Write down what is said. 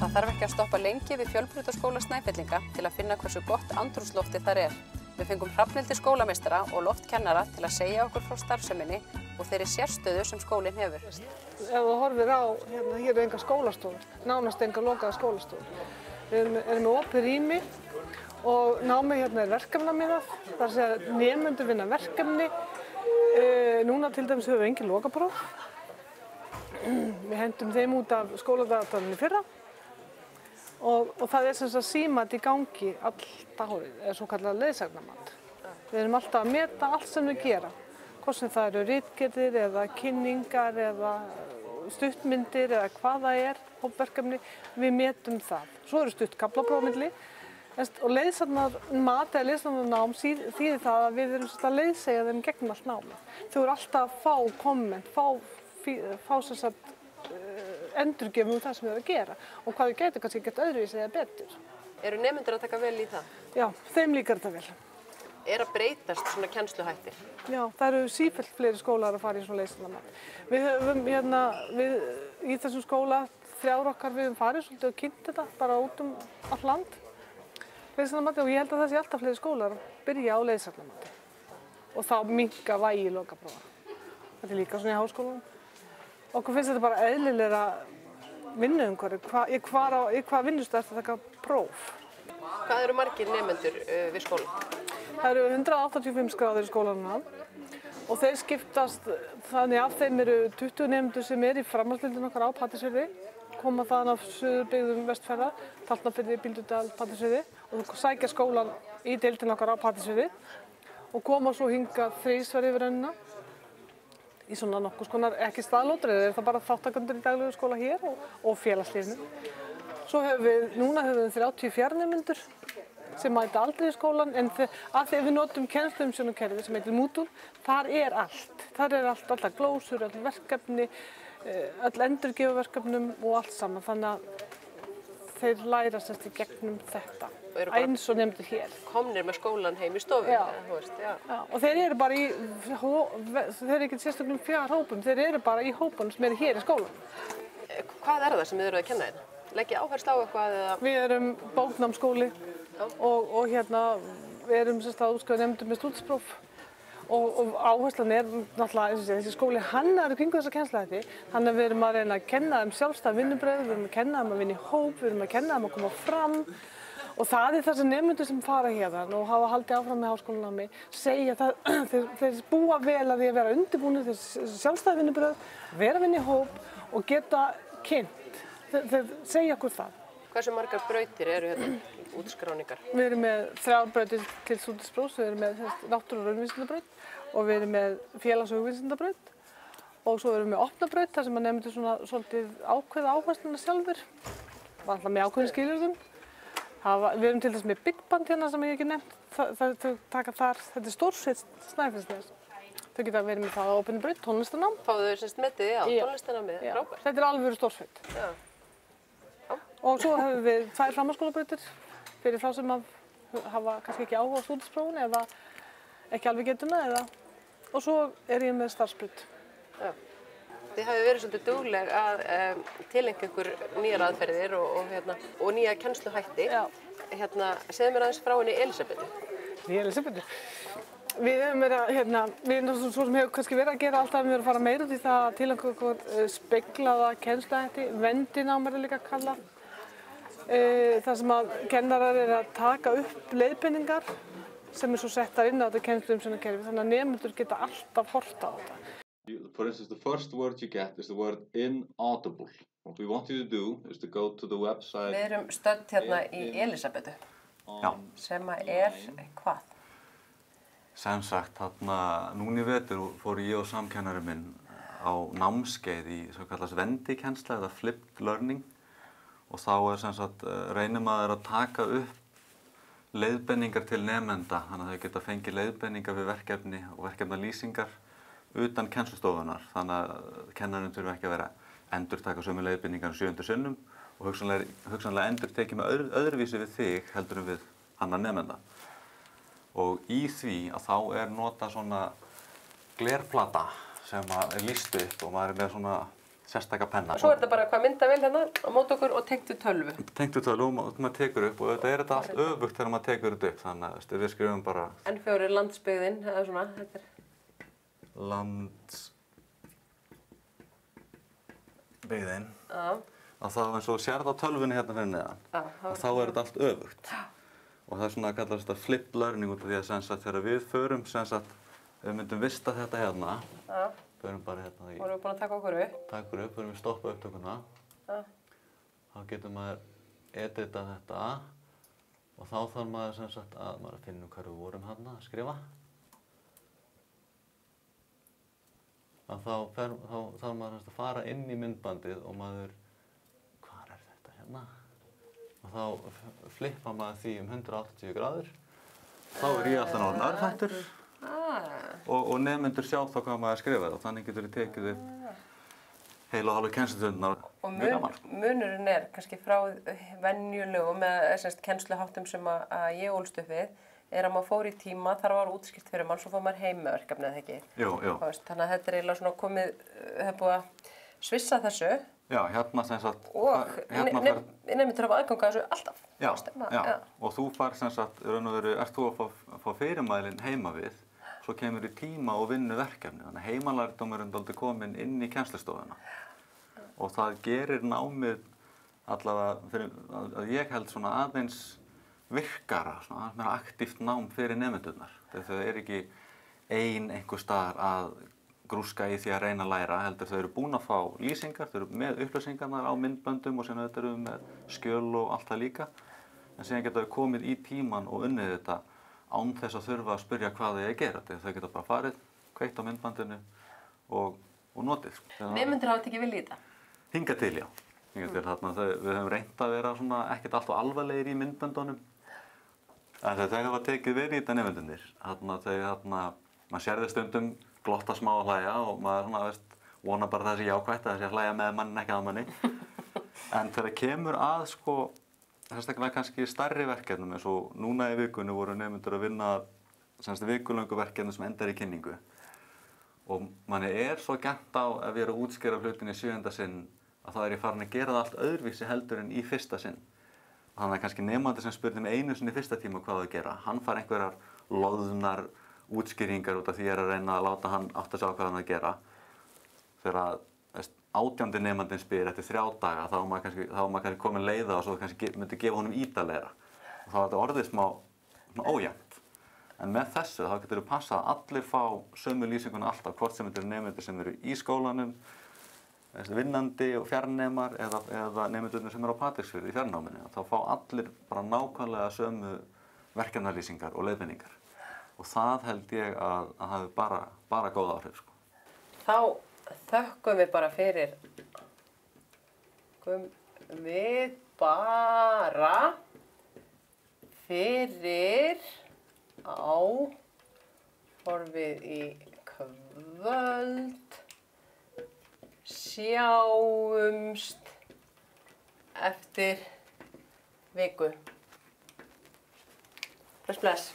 Það þarf ekki að stoppa lengi við Fjölbrautaskóla Snæfellinga til að finna hversu gott andrúmsloftið þar er. Við fengum Hrafnhildi skólameistara og loftkennara til að segja okkur frá starfseminni og þeirri sérstöðu sem skólinn hefur. Ef þú horfir á, hér eru engar skólastofur, nánast engar lokaðar skólastofur. Við erum með opið rými og námið hérna er verkefnamiðað, það er að segja nemendur vinna verkefni. Núna til dæmis höfum við engin lokapróf. Við hendum þeim út af skóladagatalinu í fyrra og það er sem sagt símat í gangi allt árið, eða svo kallað leiðsagnamat. Við erum alltaf að meta allt sem við gera, hvort sem það eru ritgerðir eða kynningar eða stuttmyndir eða hvað það er, hópverkefni, við metum það. Svo eru stuttkaflapróf á milli og leiðsagnamat eða leiðsagnanám þýðir það að við erum að leiðsegja þeim gegnum allt námið. Þau eru alltaf að fá komment, fá sem sagt endurgjöfum það sem þau eru að gera og hvað þau gætu kannski gett öðruvísi eða betur. Eru nemendur að taka vel í það? Já, þeim líkar þetta vel. Er að breytast svona kennsluhættir? Já, það eru sífellt fleiri skólar að fara í svona leiðsagnamat. Við höfum í þessum skóla, 3 okkar, við höfum farið svolítið og kynnt þetta bara út allt land. Leiðsagnamati og ég held að það sé alltaf fleiri skólar að byrja á leiðsagnamati og þá minnka vægi lokaprófa. Þetta er líka svona í háskólanum. Okkur finnst þetta bara eðlilega vinnuumhverfi, í hvað vinnustað ertu að taka próf. Hvað eru margir nemendur við skólann? Það eru 185 skráðir í skólanum og þeir skiptast, þannig af þeim eru 20 nemendur sem eru í framhaldsdeildinni okkar á Patreksfirði, koma þaðan af Suðurbyggðum Vestfjarða, Tálknafirði, Bíldudal, Patreksfirði og sækja skólann í deildinni okkar á Patreksfirði og koma svo hingað 3 yfir önnina. Í svona nokkurs konar, ekki staðlótur, eða er það bara þáttakendur í daglegu skóla hér og félagslífinu. Svo núna höfum við 30 fjarnemendur sem mæta aldrei í skólan, en að því við notum kennsluumsjónarkerfi sem heitir Moodle, þar er allt. Þar er allar glósur, öll verkefni, öll endurgefuverkefnum og allt saman, þannig að þeir læra sérst í gegnum þetta, eins og nefndir hér. Komnir með skólan heim í stofu? Já, og þeir eru bara þeir eru ekki sérstaklega fjarhópum, þeir eru bara í hópunum sem eru hér í skólan. Hvað er það sem þið eru að kenna hérna? Leggja áherslu á eitthvað eða? Við erum bóknámsskóli og við erum sérst að útskrifa nemendur með stúdentspróf. Og áherslan er náttúrulega, þessi skóli hannaður kring þessa kennsluhætti, þannig að við erum að reyna að kenna þeim sjálfstæð vinnubrögð, við erum að kenna þeim að vinna í hóp, við erum að kenna þeim að koma fram og það er þessi nemendur sem fara hérna og hafa haldið áfram með háskólanámi, segja það, þeir búa vel að því að vera undirbúnir þessi sjálfstæð vinnubrögð, vera að vinna í hóp og geta kynnt, þeir segja okkur það. Hversu margar brautir eru hérna? Útskráningar? Við erum með 3 brautir til stúdentsprófs, við erum með náttúru- og raunvísindabraut og við erum með félags- og hugvísindabraut og svo erum við með opna braut þar sem að nemendur svona svolítið ákveða áhersluna sjálfur, alltaf með ákveðin skilyrðum. Við erum til þess með Big Band hérna sem ég ekki nefnt, þau taka þar, þetta er stórsveit Snæfellsness. Þau geta verið með það á opinni braut, tónlistarnám. Fáðu þau semst metið á tónlistarnámið? Frábært. Þetta er alvöru stórsveit. Og svo höfum við 2 framhaldsskólabrautir fyrir þá sem hafa kannski ekki áhuga á stúdentsprófinu eða ekki alveg getuna og svo er ég með starfsbraut. Já. Þið hafið verið svolítið dugleg að tileinka ykkur nýjar aðferðir og nýja kennsluhætti. Segðu mér aðeins frá henni Elísabetu. Elísabetu? Við höfum verið við svo sem hefur kannski verið að gera alltaf, við höfum verið að fara meira út í það að tileinka okkur speglaða kennsluhætti, vendinám er það líka kallað. Það sem að kennarar eru að taka upp leiðbeiningar sem svo settar inn á þetta kennsluumsjónarkerfi, þannig að nemendur geta alltaf horft á þetta. For instance, the first word you get is the word inaudible. What we want you to do is to go to the website. Við erum stödd hérna í Elísabetu. Já. Sem að hvað? Sem sagt, núna í vetur fór ég og samkennari minn á námskeið í svo kallast vendikennsla eða flipped learning. Og þá sem sagt, reynir maður að taka upp leiðbeiningar til nemenda, þannig að þau geta fengið leiðbeiningar við verkefni og verkefnalýsingar utan kennslustofunar. Þannig að kennarinn þurfi ekki að vera endurtaka sömu leiðbeiningar 7. sinnum og hugsanlega endurtekið með öðruvísi við þig heldur en við annan nemenda. Og í því að þá notað svona glerplata sem er lýst upp og maður með svona sérstaka penna. Og svo þetta bara hvað myndavél hérna á móti okkur og tengt við tölvu. Tengt við tölvu og maður tekur upp og þetta allt öfugt þegar maður tekur þetta upp. Þannig að við skrifum bara... N4 landsbyggðin, eða svona, þetta er... Landsbyggðin. Já. Að þá eins og sérð á tölvunni hérna fyrir neðan. Já. Að þá þetta allt öfugt. Og það svona kallast þetta flip learning út af því að sem sagt þegar við förum sem sagt, við myndum vista þetta hérna. Já. Förum bara hérna í... Vorum við búin að taka okkur upp? Taka okkur upp, förum við stoppa upptökuna. Já. Þá getur maður edita þetta og þá þarf maður sem sagt að maður finna hvað við vorum hérna að skrifa. Þá þarf maður að fara inn í myndbandið og maður, hvar er þetta hérna? Og þá flippar maður því 180 gráður. Þá ég alltaf orðinn örfættur. Og nemendur sjá þá hvað maður skrifaði og þannig getur þið tekið upp heil og hálfu kennslustundnar. Og munurinn kannski frá venjulegum eða kennsluháttum sem að ég ólst upp við að maður fór í tíma, þar var útskýrt fyrir mann, svo fór maður heimaverkefni eða ekki. Jú. Þannig að þetta eiginlega svona komið, búið að svissa þessu. Já, hérna sem sagt... Og nemendur hafa aðgang að þessu alltaf. Já. Og þú fær sem sagt, raun og veru, ert þú að fá fyrirmælinn heima við, svo kemur í tíma og vinnu verkefni. Þannig að heimalærdómurinn er komin inn í kennslustofuna. Og það gerir námið allavega, að ég held svona aðeins virkara, svona aðeins meira aktíft nám fyrir nemendurnar. Þegar þau ekki einhver staðar að grúska í því að reyna að læra, heldur þau eru búin að fá lýsingar, þau eru með upplýsingarnar á myndböndum og síðan þau eru með skjöl og allt það líka. En síðan geta þau komið í tíman og unnið þetta án þess að þurfa að spyrja hvað þau gera. Þau geta bara farið, kveikt á myndbandinu og notið. Nemendur hafa tekið vilja í þetta? Hingað til, já. Hingað til þarna. Við höfum reynt að vera svona ekkert alltof alvarlegir í myndböndunum. En þau hafa tekið verið í þetta nemendurnir. Maður sér þau stundum glotta smá að hlæja og maður vona bara það sé jákvætt að það sé að hlæja með mann ekki að manni. En þegar kemur að sérstaklega kannski stærri verkefnum eins og núna í vikunni voru nemendur að vinna vikulöngu verkefni sem endar í kynningu. Og manni svo gjarnt á ef ég að útskýra hlutin í 7. sinn að þá ég farin að gera það allt öðruvísi heldur en í 1. sinn. Þannig að kannski nemandi sem spurði mig einu sinni í 1. tíma hvað að gera, hann fær einhverjar loðnar útskýringar út af því að reyna að láta hann átt að sjá hvað hann að gera. Þegar 18. nemandinn spyr eftir 3 daga þá var maður kannski komin leiða og svo kannski myndi gefa honum ítarlegra. Og þá var þetta orðið smá ójafnt. En með þessu þá getur við passað að allir fá sömu lýsinguna alltaf, hvort sem þetta eru nemendur sem eru í skólanum, vinnandi og fjarnemar eða nemendurnir sem eru á Patreksfirði í fjarnáminu. Þá fá allir bara nákvæmlega sömu verkefnalýsingar og leiðbeiningar. Og það held ég að hafi bara góð áhrif. Þá þökkum við bara fyrir áhorfið í kvöld. Sjáumst eftir viku. Bless, bless.